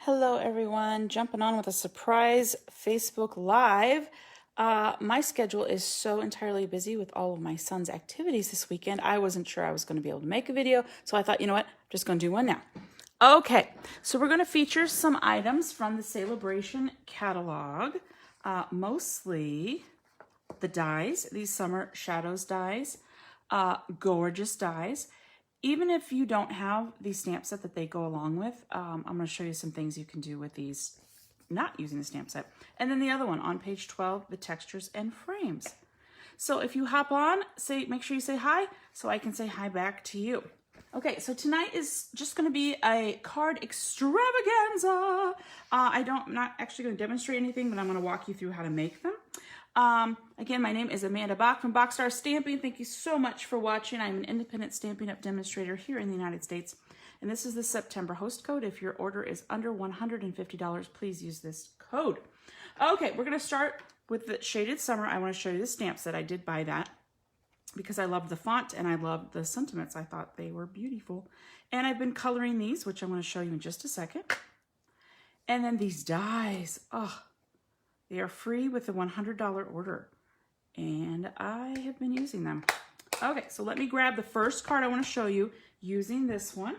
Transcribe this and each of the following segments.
Hello everyone, jumping on with a surprise Facebook Live. My schedule is so entirely busy with all of my son's activities this weekend. I wasn't sure I was going to be able to make a video, so I thought, you know what, I'm just going to do one now. Okay, so we're going to feature some items from the Saleabration catalog, mostly the dies, these Summer Shadows dies, gorgeous dies. Even if you don't have the stamp set that they go along with, I'm going to show you some things you can do with these not using the stamp set. And then the other one on page 12, the textures and frames. So if you hop on, make sure you say hi so I can say hi back to you. Okay, so tonight is just going to be a card extravaganza. I'm not actually going to demonstrate anything, but I'm going to walk you through how to make them. Again, my name is Amanda Bach from Boxstar Stamping. Thank you so much for watching. I'm an independent Stampin' Up! Demonstrator here in the United States. And this is the September host code. If your order is under $150, please use this code. Okay, we're going to start with the Shaded Summer. I want to show you the stamp set. I did buy that because I loved the font and I loved the sentiments. I thought they were beautiful. And I've been coloring these, which I'm going to show you in just a second. And then these dies. Oh, they are free with the $100 order. And I have been using them. Okay, so let me grab the first card I want to show you using this one.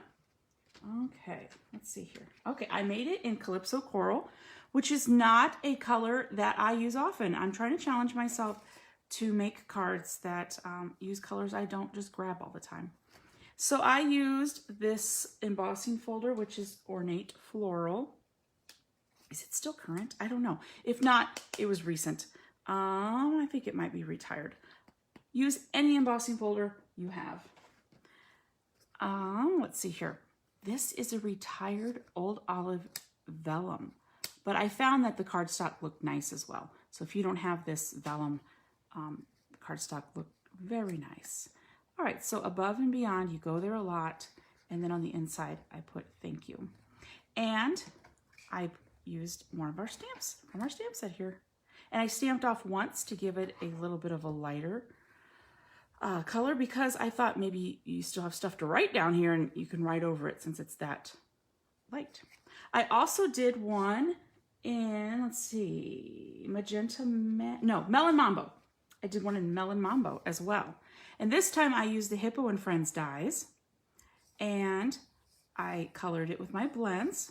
Okay, let's see here. Okay, I made it in Calypso Coral, which is not a color that I use often. I'm trying to challenge myself to make cards that use colors I don't just grab all the time. So I used this embossing folder, which is Ornate Floral. Is it still current? I don't know. If not, it was recent. I think it might be retired. Use any embossing folder you have. Let's see here. This is a retired old olive vellum, but I found that the cardstock looked nice as well. So if you don't have this vellum, the cardstock looked very nice. All right, so above and beyond, you go there a lot. And then on the inside, I put thank you. And I used one of our stamps from our stamp set here. And I stamped off once to give it a little bit of a lighter color because I thought maybe you still have stuff to write down here and you can write over it since it's that light. I also did one in, let's see, Melon Mambo. I did one in Melon Mambo as well. And this time I used the Hippo and Friends dies and I colored it with my blends.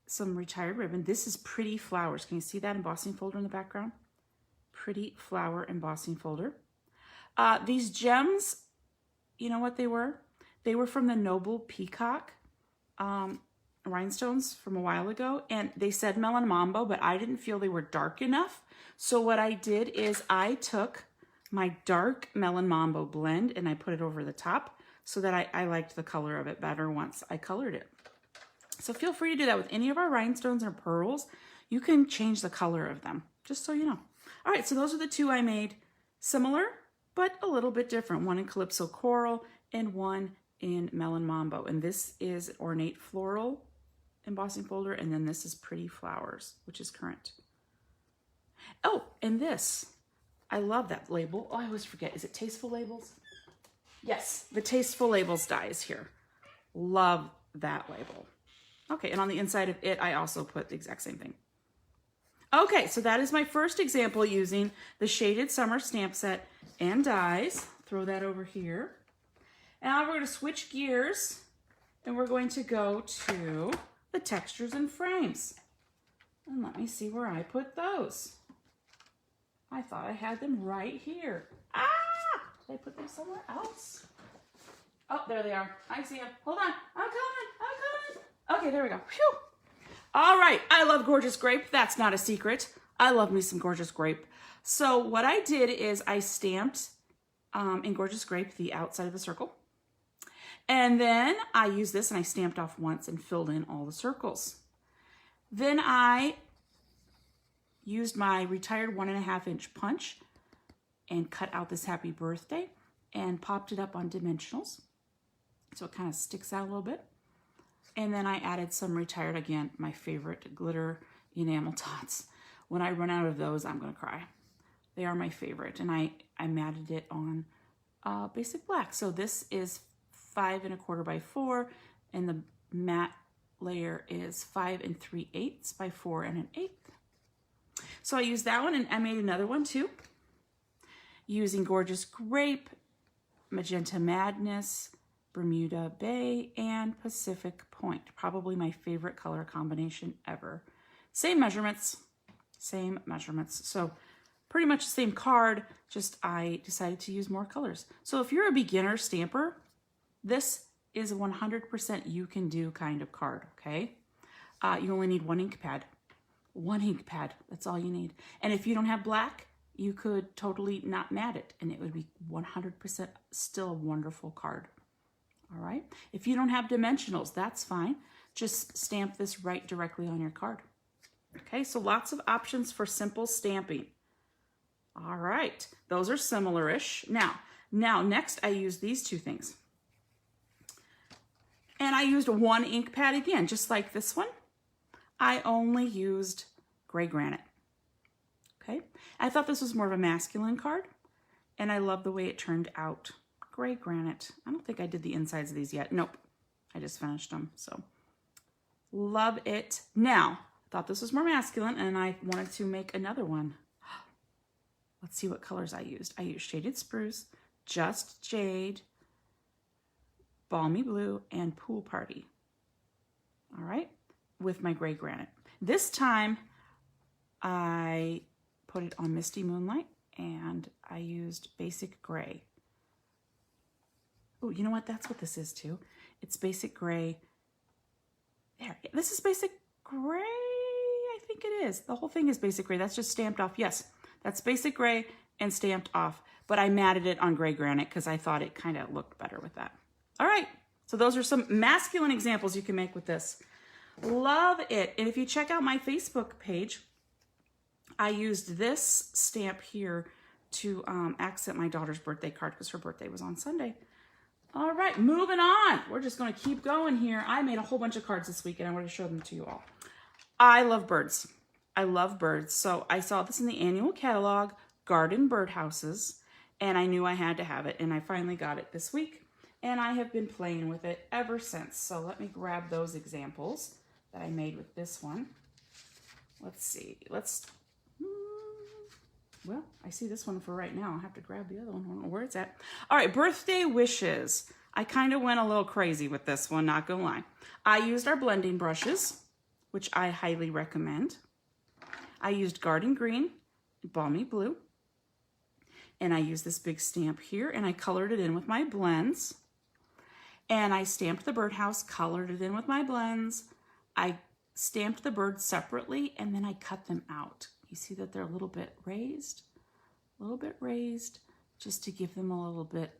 Some retired ribbon. This is Pretty Flowers. Can you see that embossing folder in the background? Pretty Flower embossing folder. These gems, you know what they were? They were from the Noble Peacock rhinestones from a while ago, and they said Melon Mambo, but I didn't feel they were dark enough. So what I did is I took my dark Melon Mambo blend and I put it over the top so that I liked the color of it better once I colored it. So feel free to do that with any of our rhinestones or pearls. You can change the color of them, just so you know. All right, so those are the two I made. Similar, but a little bit different. One in Calypso Coral and one in Melon Mambo. And this is Ornate Floral embossing folder, and then this is Pretty Flowers, which is current. Oh, and this. I love that label. Oh, I always forget. Is it Tasteful Labels? Yes, the Tasteful Labels die is here. Love that label. Okay, and on the inside of it, I also put the exact same thing. Okay, so that is my first example using the Shaded Summer stamp set and dies. Throw that over here. And now we're going to switch gears and we're going to go to the textures and frames. And let me see where I put those. I thought I had them right here. Ah! Did I put them somewhere else? Oh, there they are. I see them. Hold on. I'm coming. Okay, there we go. Phew. All right, I love Gorgeous Grape. That's not a secret. I love me some Gorgeous Grape. So what I did is I stamped in Gorgeous Grape the outside of the circle. And then I used this and I stamped off once and filled in all the circles. Then I used my retired 1.5-inch punch and cut out this happy birthday and popped it up on dimensionals. So it kind of sticks out a little bit. And then I added some retired, again, my favorite glitter enamel dots. When I run out of those, I'm going to cry. They are my favorite. And I matted it on basic black. So this is 5 1/4 by 4, and the matte layer is 5 3/8 by 4 1/8. So I used that one, and I made another one too, using Gorgeous Grape, Magenta Madness, Bermuda Bay, and Pacific Point. Probably my favorite color combination ever. Same measurements. So pretty much the same card, just I decided to use more colors. So if you're a beginner stamper, this is a 100% you can do kind of card, okay? You only need one ink pad. One ink pad, that's all you need. And if you don't have black, you could totally not mat it, and it would be 100% still a wonderful card. All right? If you don't have dimensionals, that's fine. Just stamp this right directly on your card. Okay, so lots of options for simple stamping. All right, those are similar-ish. Now, next I use these two things. And I used one ink pad again, just like this one. I only used gray granite. Okay, I thought this was more of a masculine card, and I love the way it turned out. Gray granite. I don't think I did the insides of these yet. Nope, I just finished them, so love it. Now, I thought this was more masculine, and I wanted to make another one. Let's see what colors I used. I used Shaded Spruce, Just Jade, Balmy Blue, and Pool Party. All right, with my gray granite. This time, I put it on Misty Moonlight, and I used Basic Gray. Oh, you know what? That's what this is too. It's Basic Gray. There, this is Basic Gray, I think it is. The whole thing is Basic Gray. That's just stamped off. Yes, that's Basic Gray and stamped off. But I matted it on gray granite because I thought it kind of looked better with that. All right, so those are some masculine examples you can make with this. Love it. And if you check out my Facebook page, I used this stamp here to accent my daughter's birthday card because her birthday was on Sunday. All right, moving on. We're just going to keep going here. I made a whole bunch of cards this week, and I want to show them to you all. I love birds. I love birds. So I saw this in the annual catalog, Garden Birdhouses, and I knew I had to have it, and I finally got it this week, and I have been playing with it ever since. So let me grab those examples that I made with this one. Let's see. Well, I see this one for right now. I'll have to grab the other one. I don't know where it's at. All right, birthday wishes. I kind of went a little crazy with this one, not gonna lie. I used our blending brushes, which I highly recommend. I used Garden Green, Balmy Blue, and I used this big stamp here, and I colored it in with my blends. And I stamped the birdhouse, colored it in with my blends. I stamped the birds separately, and then I cut them out. You see that they're a little bit raised, just to give them a little bit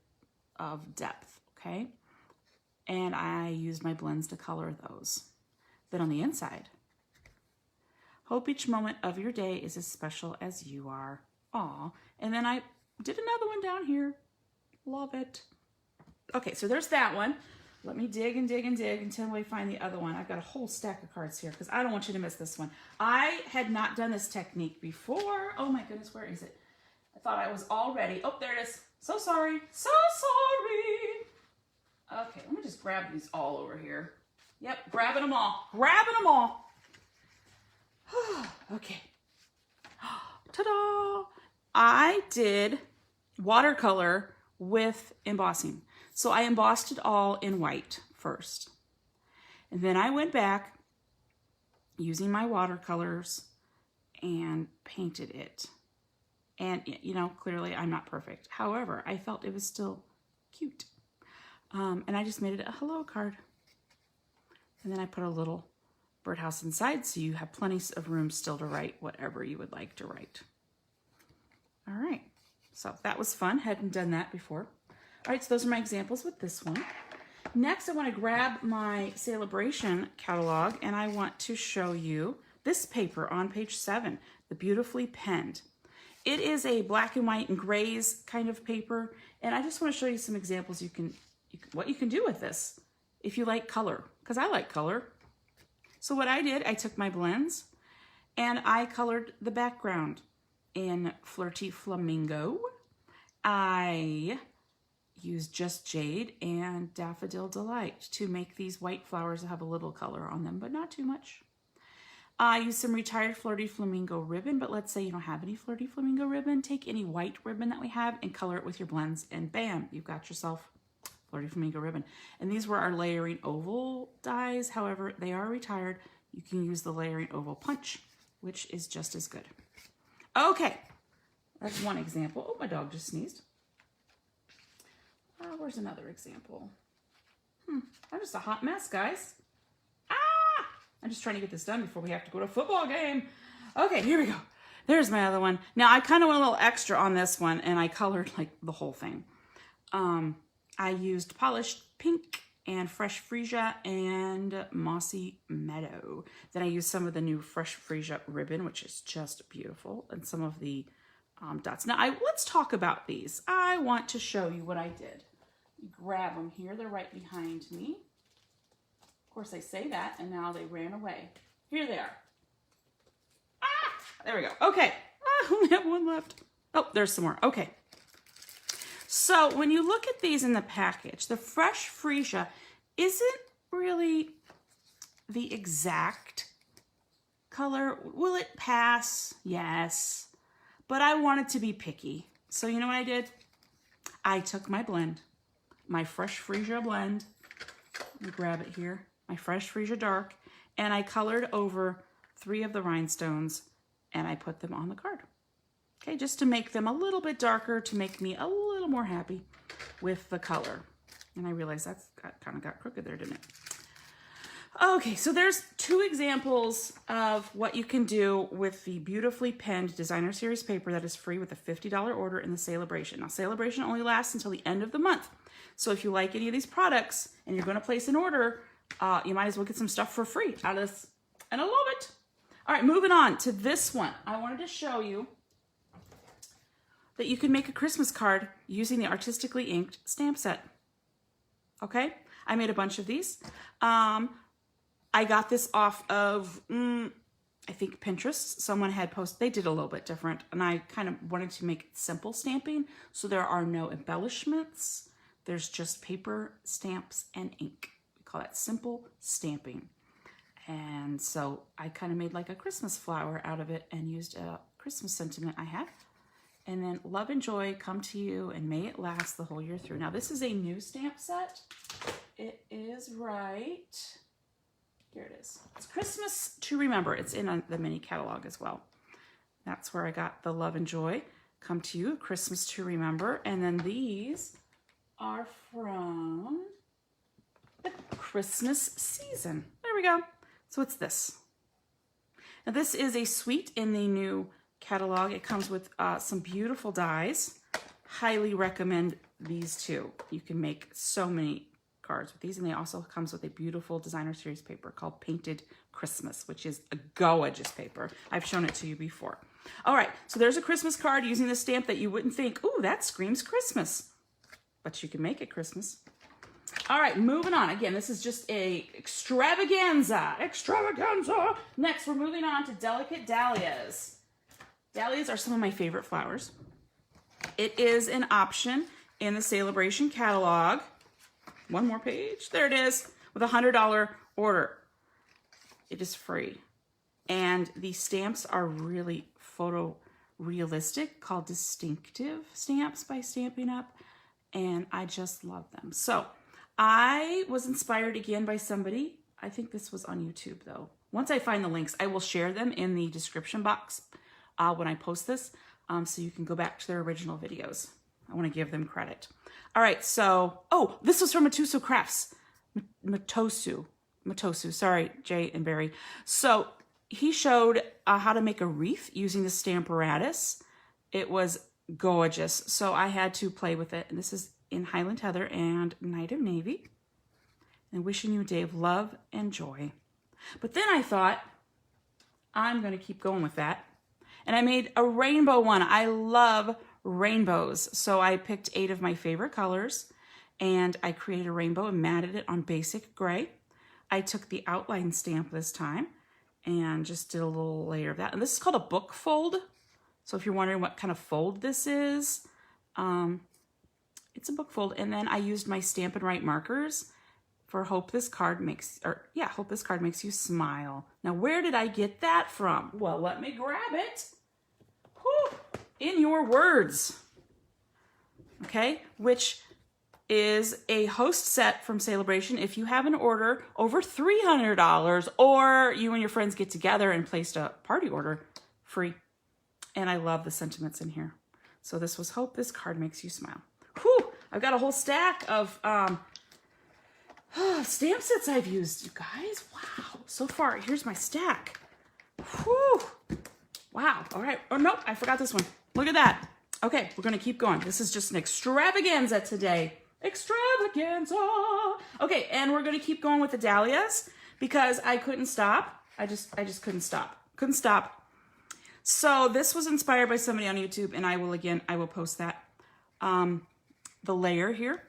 of depth, okay? And I used my blends to color those. Then on the inside, hope each moment of your day is as special as you are. Aw. And then I did another one down here. Love it. Okay, so there's that one. Let me dig and dig and dig until I find the other one. I've got a whole stack of cards here because I don't want you to miss this one. I had not done this technique before. Oh my goodness, where is it? I thought I was all ready. Oh, there it is. So sorry. So sorry. Okay, let me just grab these all over here. Yep, grabbing them all. Grabbing them all. Okay. Ta-da! I did watercolor with embossing. So I embossed it all in white first. And then I went back using my watercolors and painted it. And, you know, clearly I'm not perfect. However, I felt it was still cute. And I just made it a hello card. And then I put a little birdhouse inside so you have plenty of room still to write whatever you would like to write. All right. So that was fun. Hadn't done that before. All right, so those are my examples with this one. Next, I want to grab my Saleabration catalog, and I want to show you this paper on page 7, the Beautifully Penned. It is a black and white and grays kind of paper, and I just want to show you some examples what you can do with this if you like color, because I like color. So what I did, I took my blends, and I colored the background in Flirty Flamingo. I used just jade and daffodil delight to make these white flowers that have a little color on them, but not too much. I used some retired Flirty Flamingo ribbon, but let's say you don't have any Flirty Flamingo ribbon. Take any white ribbon that we have and color it with your blends, and bam, you've got yourself Flirty Flamingo ribbon. And these were our layering oval dies. However, they are retired. You can use the layering oval punch, which is just as good. Okay, that's one example. Oh, my dog just sneezed. Where's another example? I'm just a hot mess, guys. I'm just trying to get this done before we have to go to a football game. Okay, here we go. There's my other one. Now, I kind of went a little extra on this one, and I colored like the whole thing. I used polished pink and fresh freesia and mossy meadow. Then I used some of the new fresh freesia ribbon, which is just beautiful, and some of the dots. Now, let's talk about these. I want to show you what I did. Grab them here. They're right behind me. Of course, I say that, and now they ran away. Here they are. There we go. Okay. I only have one left. Oh, there's some more. Okay. So when you look at these in the package, the fresh freesia isn't really the exact color. Will it pass? Yes. But I wanted to be picky. So you know what I did? I took my blend, my fresh freesia blend. Let me grab it here. My fresh freesia dark, and I colored over 3 of the rhinestones, and I put them on the card. Okay, just to make them a little bit darker, to make me a little more happy with the color. And I realized that's kind of got crooked there, didn't it? Okay, so there's 2 examples of what you can do with the beautifully penned designer series paper that is free with a $50 order in the Saleabration. Now, Saleabration only lasts until the end of the month. So if you like any of these products and you're going to place an order, you might as well get some stuff for free out of this, and I love it. All right, moving on to this one. I wanted to show you that you can make a Christmas card using the Artistically inked stamp set. Okay, I made a bunch of these. I got this off of, I think Pinterest. Someone had posted, they did a little bit different, and I kind of wanted to make simple stamping, so there are no embellishments. There's just paper, stamps, and ink. We call that simple stamping. And so I kind of made like a Christmas flower out of it and used a Christmas sentiment I had. And then love and joy come to you, and may it last the whole year through. Now, this is a new stamp set. It is right, here it is. It's Christmas to Remember. It's in the mini catalog as well. That's where I got the love and joy come to you, Christmas to Remember. And then these are from the Christmas season. There we go. So it's this. Now, this is a suite in the new catalog. It comes with some beautiful dies. Highly recommend these 2. You can make so many cards with these, and they also comes with a beautiful designer series paper called Painted Christmas, which is a gorgeous paper. I've shown it to you before. All right, so there's a Christmas card using the stamp that you wouldn't think, ooh, that screams Christmas, but you can make it Christmas. All right, moving on. Again, this is just a extravaganza. Next, we're moving on to Delicate Dahlias. Dahlias are some of my favorite flowers. It is an option in the Saleabration catalog. One more page. There it is, with a $100 order. It is free. And the stamps are really photorealistic, called Distinctive Stamps by Stampin' Up. And I just love them. So I was inspired again by somebody. I think this was on YouTube, though. Once I find the links, I will share them in the description box when I post this, so you can go back to their original videos. I want to give them credit. All right, so, oh, this was from Mitosu Crafts. Mitosu, sorry, Jay and Barry. So he showed how to make a wreath using the Stamparatus. It was gorgeous, so I had to play with it. And this is in Highland Heather and Night of Navy. And wishing you a day of love and joy. But then I thought, I'm going to keep going with that. And I made a rainbow one. I love rainbows. So I picked 8 of my favorite colors, and I created a rainbow and matted it on basic gray. I took the outline stamp this time and just did a little layer of that. And this is called a book fold. So if you're wondering what kind of fold this is It's a book fold. And then I used my Stampin' Write markers for Hope This Card Makes, Hope This Card Makes You Smile. Now, where did I get that from? Well, let me grab it. Whew. In Your Words. Okay, which is a host set from Saleabration. If you have an order over $300, or you and your friends get together and placed a party order, free. And I love the sentiments in here. So this was Hope This Card Makes You Smile. Whew, I've got a whole stack of stamp sets I've used, you guys. Wow, so far, here's my stack. Whew, wow, all right. Oh, nope, I forgot this one. Look at that. Okay, we're gonna keep going. This is just an extravaganza today. Extravaganza. Okay, and we're gonna keep going with the Dahlias because I couldn't stop. I just couldn't stop. Couldn't stop. So this was inspired by somebody on YouTube, and I will post that. The layer here,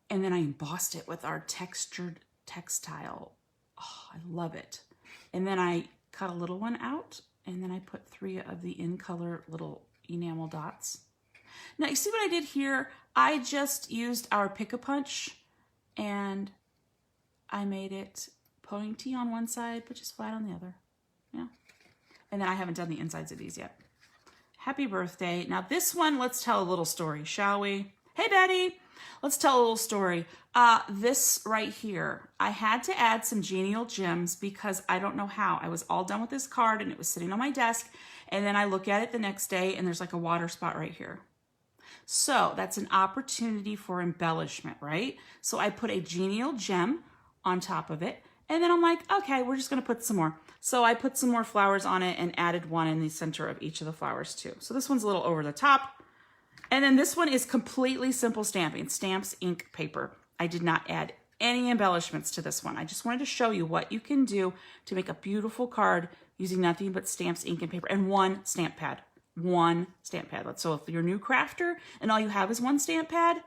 and then I embossed it with our textured textile. Oh, I love it. And then I cut a little one out, and then I put 3 of the in color little enamel dots. Now, you see what I did here? I just used our Pick-a-Punch, and I made it pointy on one side, but just flat on the other. Yeah. And then I haven't done the insides of these yet. Happy birthday. Now, this one, let's tell a little story, shall we? Hey, Betty. Let's tell a little story. This right here, I had to add some genial gems because I don't know how. I was all done with this card, and it was sitting on my desk, and then I look at it the next day, and there's like a water spot right here. So that's an opportunity for embellishment, right? So I put a genial gem on top of it, and then I'm like, okay, we're just gonna put some more. So I put some more flowers on it and added one in the center of each of the flowers too. So this one's a little over the top. And then this one is completely simple stamping, stamps, ink, paper. I did not add any embellishments to this one. I just wanted to show you what you can do to make a beautiful card using nothing but stamps, ink, and paper, and one stamp pad. One stamp pad. So if you're a new crafter and all you have is one stamp pad,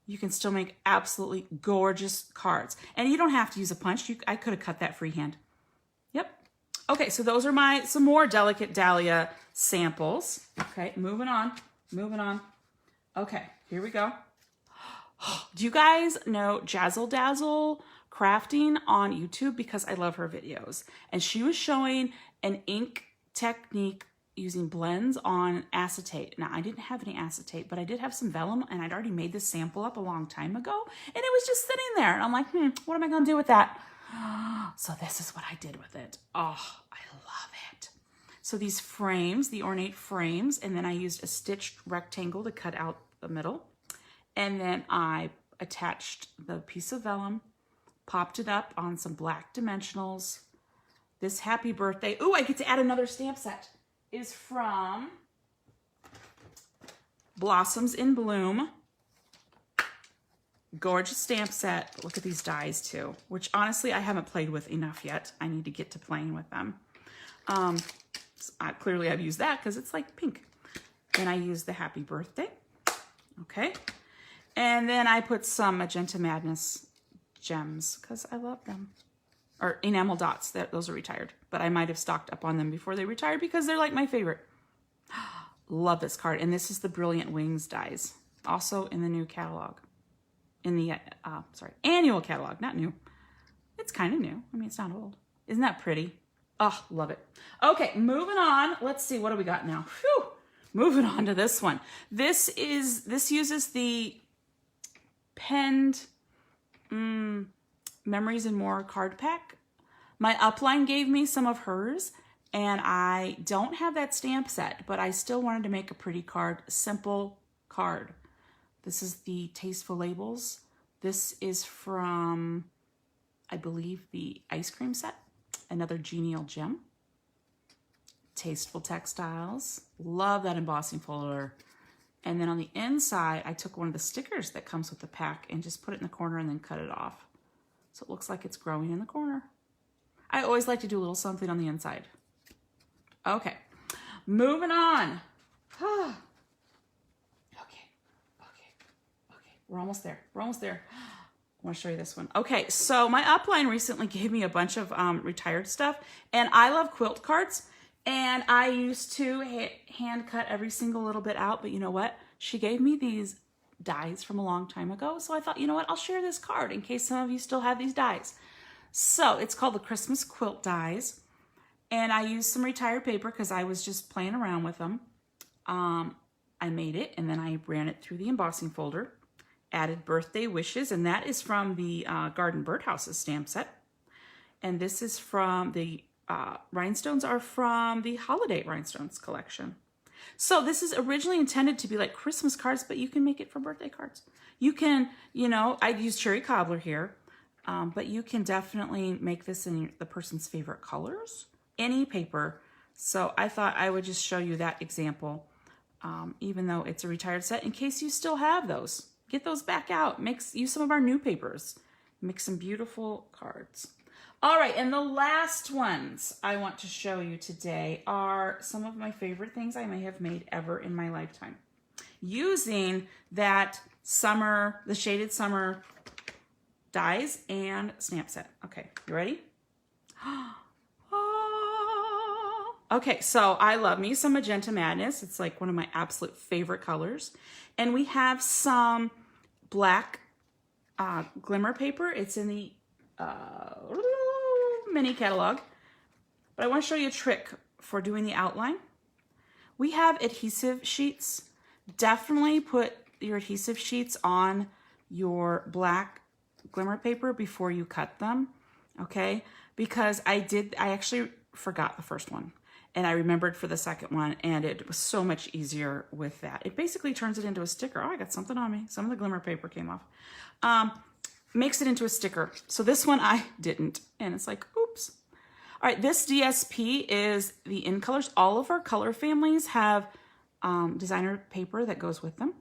you can still make absolutely gorgeous cards. And you don't have to use a punch. I could have cut that freehand. Yep. Okay, so those are some more Delicate Dahlia samples. Okay, moving on. Okay, here we go. Do you guys know Jazzle Dazzle crafting on YouTube? Because I love her videos. And she was showing an ink technique using blends on acetate. Now, I didn't have any acetate, but I did have some vellum, and I'd already made this sample up a long time ago, and it was just sitting there. And I'm like, what am I gonna do with that? So this is what I did with it. Oh, I love it. So these frames, the ornate frames, and then I used a stitched rectangle to cut out the middle. And then I attached the piece of vellum, popped it up on some black dimensionals. This happy birthday, ooh, I get to add another stamp set, is from Blossoms in Bloom. Gorgeous stamp set. Look at these dies too, which honestly I haven't played with enough yet. I need to get to playing with them. Clearly I've used that because it's like pink. Then I used the happy birthday. Okay. And then I put some Magenta Madness gems because I love them. Or enamel dots, those are retired. But I might have stocked up on them before they retired because they're like my favorite. Love this card. And this is the Brilliant Wings dies. Also in the new catalog. In the, annual catalog, not new. It's kind of new. I mean, it's not old. Isn't that pretty? Oh, love it. Okay, moving on. Let's see, what do we got now? Whew. Moving on to this one. This uses the penned Memories and More card pack. My upline gave me some of hers, and I don't have that stamp set, but I still wanted to make a pretty card, a simple card. This is the Tasteful Labels. This is from, I believe, the ice cream set. Another genial gem. Tasteful Textiles. Love that embossing folder. And then on the inside, I took one of the stickers that comes with the pack and just put it in the corner and then cut it off. So it looks like it's growing in the corner. I always like to do a little something on the inside. Okay, moving on. Okay. We're almost there. I want to show you this one. Okay, so my upline recently gave me a bunch of retired stuff, and I love quilt cards, and I used to hand cut every single little bit out, but you know what? She gave me these dies from a long time ago. So I thought, you know what, I'll share this card in case some of you still have these dies. So it's called the Christmas Quilt Dies. And I used some retired paper because I was just playing around with them. I made it and then I ran it through the embossing folder. Added birthday wishes, and that is from the Garden Birdhouses stamp set. And this is from the rhinestones are from the Holiday Rhinestones collection. So this is originally intended to be like Christmas cards, but you can make it for birthday cards. You can, you know, I'd use cherry cobbler here, but you can definitely make this in the person's favorite colors, any paper. So I thought I would just show you that example, even though it's a retired set, in case you still have those. Get those back out. Use some of our new papers. Make some beautiful cards. All right, and the last ones I want to show you today are some of my favorite things I may have made ever in my lifetime. Using that summer, the shaded summer dies and stamp set. Okay, you ready? Okay, so I love me some Magenta Madness. It's like one of my absolute favorite colors. And we have some black glimmer paper. It's in the mini catalog. But I want to show you a trick for doing the outline. We have adhesive sheets. Definitely put your adhesive sheets on your black glimmer paper before you cut them, okay? Because I actually forgot the first one. And I remembered for the second one, and it was so much easier with that. It basically turns it into a sticker. Oh, I got something on me. Some of the glimmer paper came off. Makes it into a sticker. So this one I didn't, and it's like, oops. All right, this DSP is the In Colors. All of our color families have designer paper that goes with them.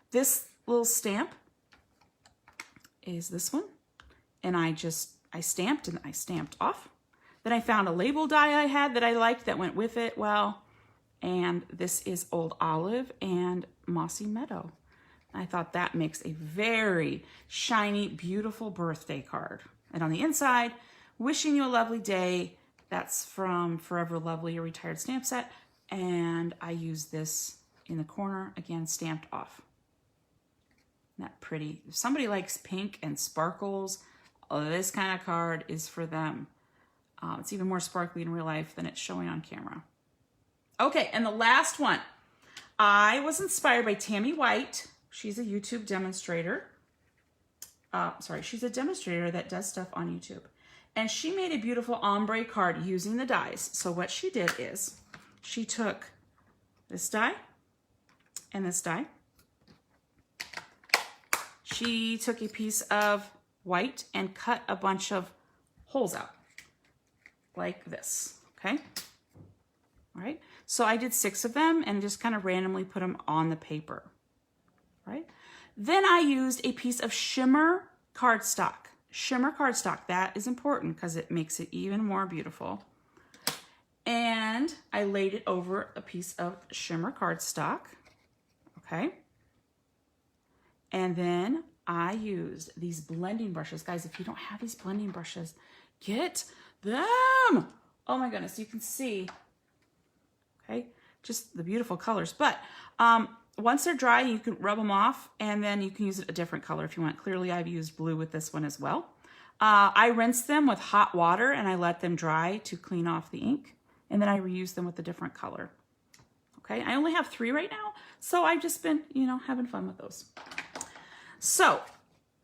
This little stamp is this one, and I stamped and I stamped off. Then I found a label die I had that I liked that went with it well. And this is Old Olive and Mossy Meadow. I thought that makes a very shiny, beautiful birthday card. And on the inside, wishing you a lovely day. That's from Forever Lovely, a retired stamp set. And I use this in the corner, again, stamped off. Isn't that pretty? If somebody likes pink and sparkles, this kind of card is for them. It's even more sparkly in real life than it's showing on camera. Okay, and the last one. I was inspired by Tami White. She's a YouTube demonstrator. She's a demonstrator that does stuff on YouTube. And she made a beautiful ombre card using the dies. So what she did is she took this die and this die. She took a piece of white and cut a bunch of holes out. Like this, okay? All right, so I did 6 of them and just kind of randomly put them on the paper, right? Then I used a piece of shimmer cardstock. Shimmer cardstock, that is important because it makes it even more beautiful. And I laid it over a piece of shimmer cardstock, okay? And then I used these blending brushes. Guys, if you don't have these blending brushes, get them. Oh my goodness, you can see, okay, just the beautiful colors. But once they're dry, you can rub them off and then you can use a different color if you want. Clearly, I've used blue with this one as well. I rinsed them with hot water and I let them dry to clean off the ink. And then I reused them with a different color. Okay, I only have 3 right now, so I've just been, you know, having fun with those. So,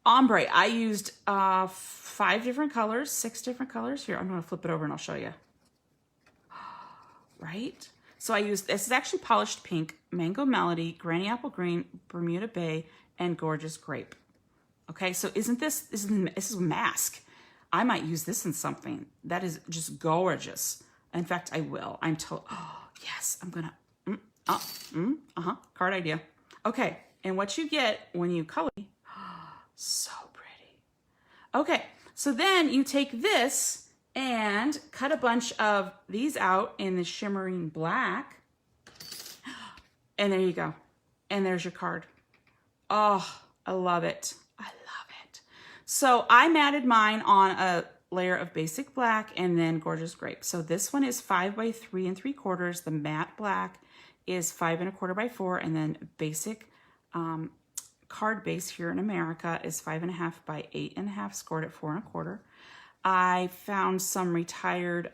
ombre, I used 5 different colors, 6 different colors. Here, I'm going to flip it over and I'll show you. Right? So I used, this is actually polished pink, mango melody, granny apple green, Bermuda bay, and gorgeous grape. Okay, so isn't this is a mask. I might use this in something. That is just gorgeous. In fact, I will. I'm told, oh, yes, I'm going to, card idea. Okay, and what you get when you color, so pretty. Okay, so then you take this and cut a bunch of these out in the shimmering black. And there you go. And there's your card. Oh, I love it. I love it. So I matted mine on a layer of basic black and then gorgeous grape. So this one is 5 by 3 3/4. The matte black is 5 1/4 by 4, and then basic card base here in America is 5.5 by 8.5, scored at 4.25. I found some retired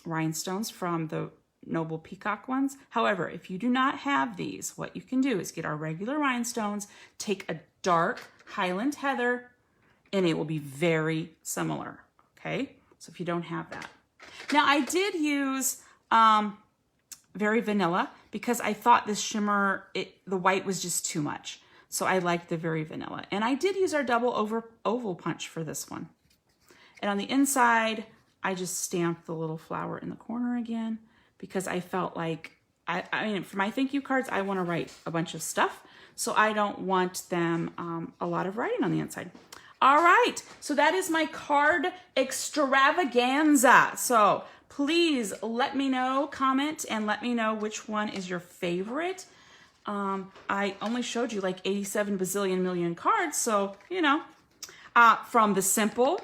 rhinestones from the Noble Peacock ones. However, if you do not have these, what you can do is get our regular rhinestones, take a dark Highland Heather, and it will be very similar, okay? So if you don't have that. Now, I did use Very Vanilla because I thought this shimmer, the white was just too much. So I liked the Very Vanilla. And I did use our double oval punch for this one. And on the inside, I just stamped the little flower in the corner again because I felt like, I mean, for my thank you cards, I want to write a bunch of stuff. So I don't want them a lot of writing on the inside. All right, so that is my card extravaganza. So please let me know, comment, and let me know which one is your favorite. I only showed you like 87 bazillion million cards, so, you know, from the simple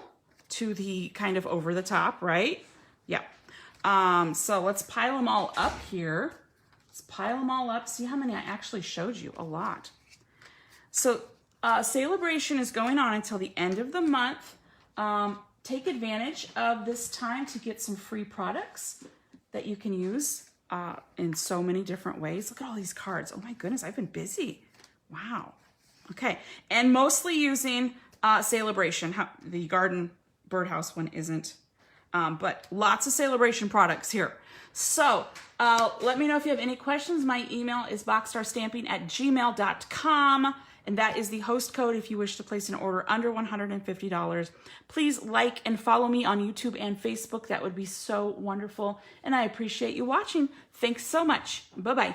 to the kind of over the top, right? Yeah. So let's pile them all up here. Let's pile them all up. See how many I actually showed you. A lot. So Saleabration is going on until the end of the month. Take advantage of this time to get some free products that you can use in so many different ways. Look at all these cards. Oh my goodness, I've been busy. Wow. Okay, and mostly using Saleabration. The garden birdhouse one isn't, but lots of Saleabration products here. So let me know if you have any questions. My email is boxstarstamping@gmail.com. And that is the host code if you wish to place an order under $150. Please like and follow me on YouTube and Facebook. That would be so wonderful. And I appreciate you watching. Thanks so much. Bye-bye.